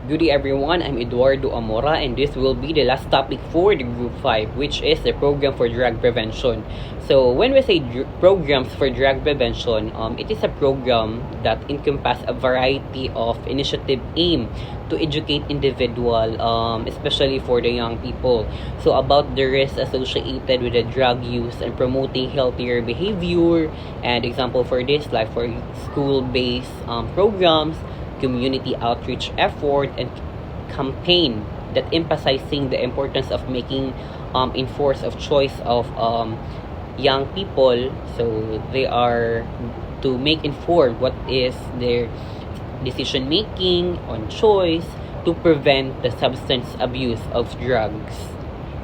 Good day everyone, I'm Eduardo Amora and this will be the last topic for the Group 5, which is the program for drug prevention. So when we say programs for drug prevention, it is a program that encompasses a variety of initiative aimed to educate individual, especially for the young people. So about the risks associated with the drug use and promoting healthier behavior, and example for this, like for school-based programs, community outreach effort, and campaign that emphasizing the importance of making enforce of choice of young people, so they are to make informed what is their decision making on choice to prevent the substance abuse of drugs.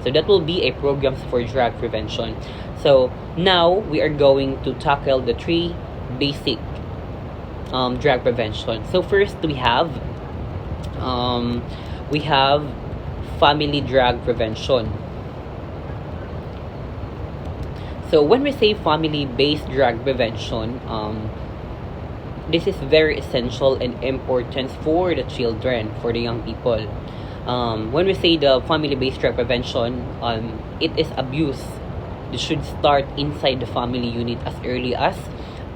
So that will be a program for drug prevention. So now we are going to tackle the three basic drug prevention. So first we have family drug prevention. So when we say family-based drug prevention, this is very essential and important for the children, for the young people. When we say the family-based drug prevention, it is abuse. It should start inside the family unit as early as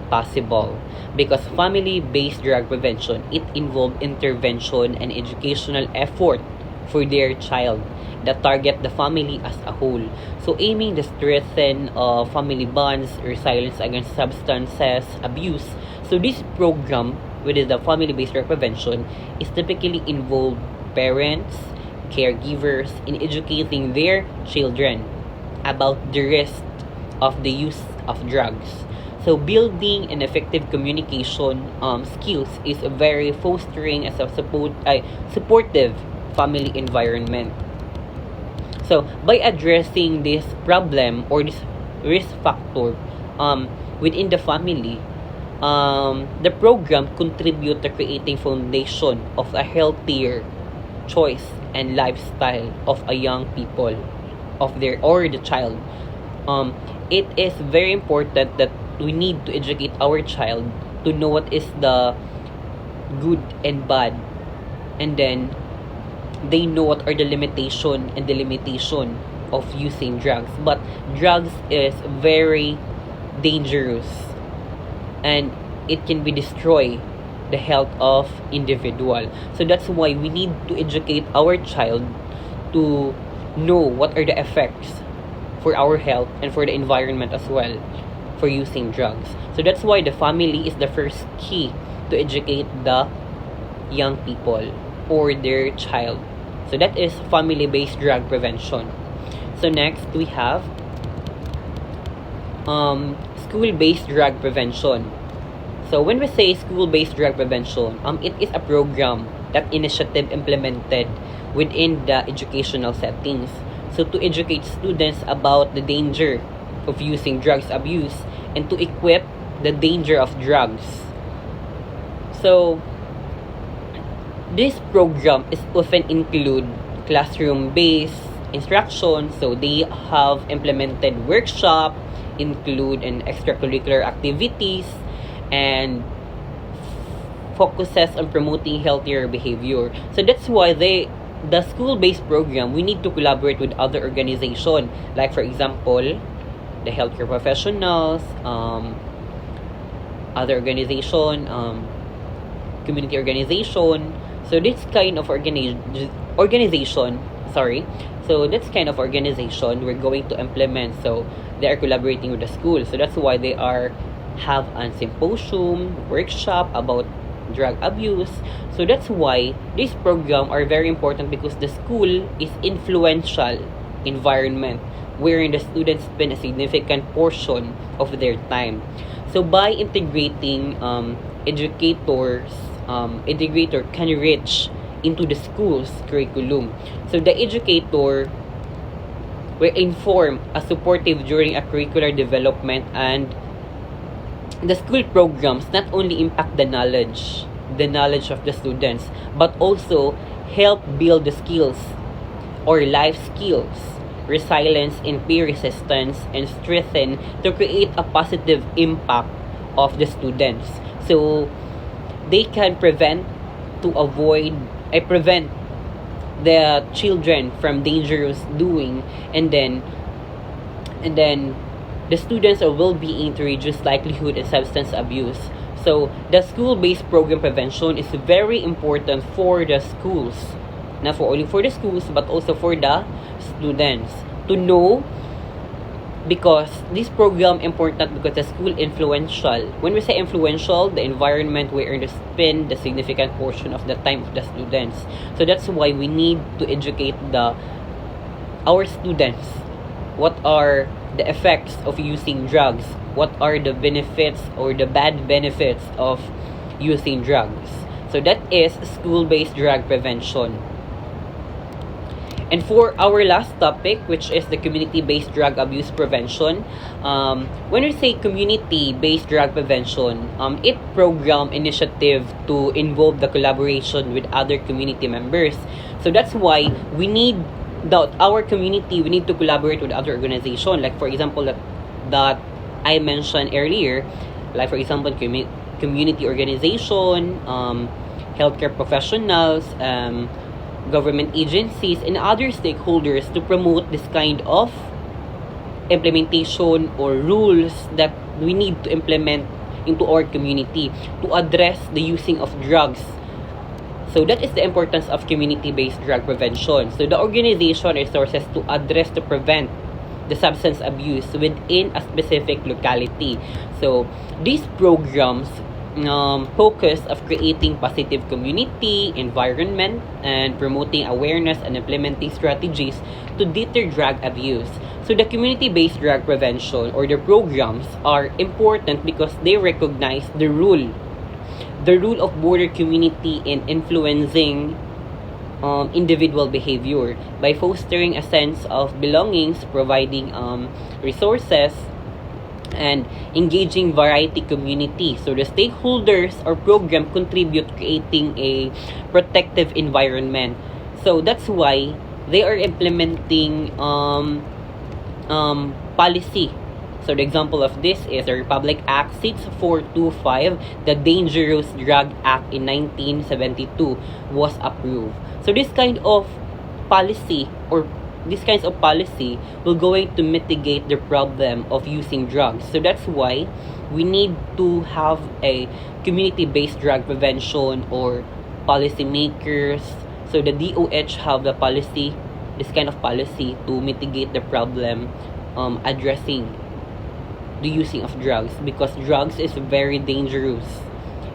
possible, because family-based drug prevention, it involves intervention and educational effort for their child that target the family as a whole. So aiming to strengthen family bonds, resilience against substances abuse. So this program, which is the family-based drug prevention, is typically involve parents, caregivers in educating their children about the risk of the use of drugs. So building an effective communication skills is very fostering as a supportive family environment. So by addressing this problem or this risk factor within the family, the program contribute to creating foundation of a healthier choice and lifestyle of a young people of their or the child. It is very important that we need to educate our child to know what is the good and bad, and then they know what are the limitation of using drugs. But drugs is very dangerous and it can be destroy the health of individual. So that's why we need to educate our child to know what are the effects for our health and for the environment as well for using drugs. So that's why the family is the first key to educate the young people or their child. So that is family-based drug prevention. So next we have school-based drug prevention. So when we say school-based drug prevention, it is a program that initiative implemented within the educational settings. So to educate students about the danger of using drugs abuse and to equip the danger of drugs. So this program is often include classroom-based instruction. So they have implemented workshop, include in extracurricular activities, and focuses on promoting healthier behavior. So that's why the school-based program, we need to collaborate with other organizations, like for example the healthcare professionals, other organization, community organization. So this kind of organization, so that's kind of organization we're going to implement. So they are collaborating with the school. So that's why they are have a symposium, workshop about drug abuse. So that's why these programs are very important, because the school is influential environment wherein the students spend a significant portion of their time. So by integrating educator can reach into the school's curriculum. So the educator will inform a supportive during a curricular development, and the school programs not only impact the knowledge of the students, but also help build the skills or life skills, resilience in peer resistance, and strengthen to create a positive impact of the students. So they can prevent to avoid I prevent the children from dangerous doing, and then the students are well-being to reduce likelihood of substance abuse. So the school-based program prevention is very important for the schools, not for only for the schools but also for the students to know, because this program important because the school influential. When we say influential, the environment where they spend the significant portion of the time of the students. So that's why we need to educate our students. What are the effects of using drugs? What are the benefits or the bad benefits of using drugs? So that is school-based drug prevention. And for our last topic, which is the community-based drug abuse prevention, when we say community-based drug prevention, it program initiative to involve the collaboration with other community members. So that's why we need our community, we need to collaborate with other organizations. Like for example, that I mentioned earlier, like for example, community organization, healthcare professionals, government agencies, and other stakeholders to promote this kind of implementation or rules that we need to implement into our community to address the using of drugs. So that is the importance of community-based drug prevention. So the organization resources to address, to prevent the substance abuse within a specific locality. So these programs focus of creating positive community environment and promoting awareness and implementing strategies to deter drug abuse. So the community-based drug prevention or the programs are important because they recognize the role of border community in influencing individual behavior by fostering a sense of belongings, providing resources, and engaging variety community. So the stakeholders or program contribute creating a protective environment. So that's why they are implementing policy. So the example of this is the Republic Act 6425, the Dangerous Drug Act in 1972 was approved. So this kind of policy or these kinds of policy will going to mitigate the problem of using drugs. So that's why we need to have a community-based drug prevention or policy makers. So the DOH have the policy, this kind of policy to mitigate the problem addressing the using of drugs, because drugs is very dangerous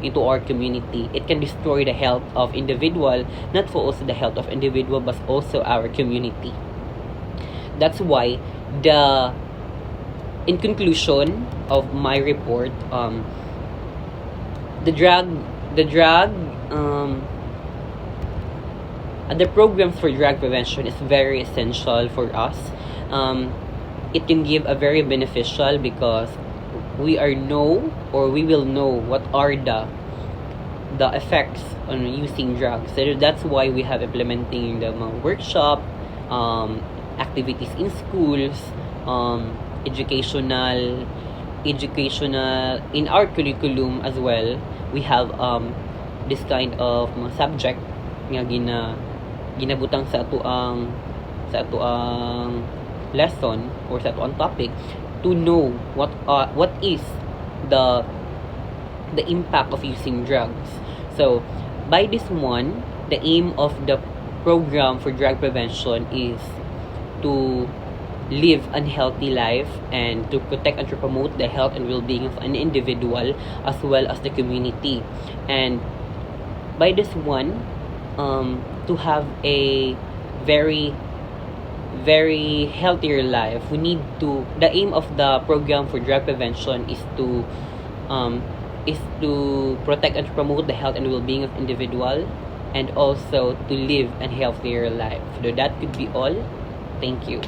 into our community. It can destroy the health of individual, not for also the health of individual but also our community. That's why in conclusion of my report, the programs for drug prevention is very essential for us. It can give a very beneficial because we will know what are the effects on using drugs. So that's why we have implementing the workshop, activities in schools, educational in our curriculum as well. We have this kind of subject nga ginabutang sa atuang lesson or sa atuang topic to know what is the impact of using drugs. So by this one, the aim of the program for drug prevention is to live a healthy life and to protect and to promote the health and well-being of an individual as well as the community. And by this one, to have a very very healthier life, we need to, the aim of the program for drug prevention is to protect and to promote the health and well-being of individual and also to live a healthier life. So that could be all. Thank you.